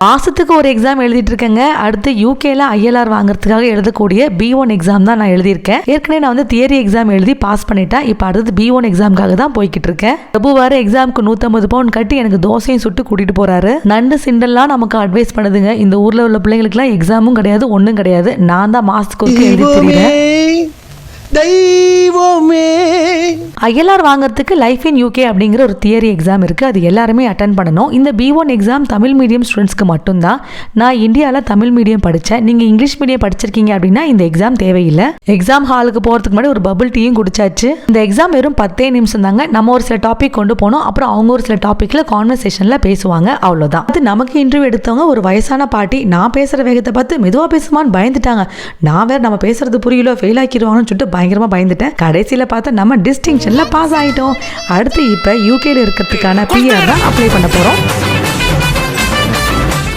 மாதத்துக்கு ஒரு எக்ஸாம் எழுதிட்டு இருக்கேங்க. அடுத்து யூகேல ஐஎல்ஆர் வாங்குறதுக்காக எழுதக்கூடிய B1 எக்ஸாம் தான் நான் எழுதியிருக்கேன். ஏற்கனவே நான் வந்து தியரி எக்ஸாம் எழுதி பாஸ் பண்ணிட்டேன். இப்போ அடுத்து B1 எக்ஸாமுக்காக தான் போய்கிட்டு இருக்கேன். பிரபு வார எக்ஸாமுக்கு 150 பவுண்ட் கட்டி எனக்கு தோசையும் சுட்டு கூட்டிட்டு போறாரு. நண்டு சிண்டல்லாம் நமக்கு அட்வைஸ் பண்ணுதுங்க. இந்த ஊர்ல உள்ள பிள்ளைங்களுக்குலாம் எக்ஸாமும் கிடையாது, ஒன்றும் கிடையாது. நான் தான் மாசத்துக்கு ஒரு எழுதி தெரியுறேன். ஐஎல்ஆர் வாங்குறதுக்கு லைஃப் இன் யூகே அப்படிங்கிற ஒரு தியரி எக்ஸாம் இருக்கு. அது எல்லாருமே அட்டன் பண்ணணும். இந்த B1 எக்ஸாம் தமிழ் மீடியம் ஸ்டூடெண்ட்ஸ்க்கு மட்டும்தான். நான் இந்தியாவில் தமிழ் மீடியம் படித்தேன். நீங்க இங்கிலீஷ் மீடியம் படிச்சிருக்கீங்க அப்படின்னா இந்த எக்ஸாம் தேவையில்லை. எக்ஸாம் ஹாலுக்கு போறதுக்கு முன்னாடி ஒரு பபிள் டீயும் குடிச்சாச்சு. இந்த எக்ஸாம் வெறும் 10 நிமிஷம் தாங்க. நம்ம ஒரு சில டாபிக் கொண்டு போனோம், அப்புறம் அவங்க ஒரு சில டாபிக்ல கான்வர்சேஷன்ல பேசுவாங்க, அவ்வளவுதான். அது நமக்கு இன்டர்வியூ எடுத்தவங்க ஒரு வயசான பாட்டி. நான் பேசுற வேகத்தை பார்த்து மெதுவா பேசுமான்னு பயந்துட்டாங்க. நான் வேற நம்ம பேசுறது புரியல, ஃபெயில் ஆக்கிடுவாங்கன்னு சொல்லிட்டு பயங்கரமா பயந்துட்டேன். கடைசியில பார்த்தா நம்ம டிஸ்டிங்ஷன்ல பாஸ் ஆயிட்டோம். அடுத்து இப்ப யூகேல இருக்கிறதுக்கான PR தான் அப்ளை பண்ண போறோம்.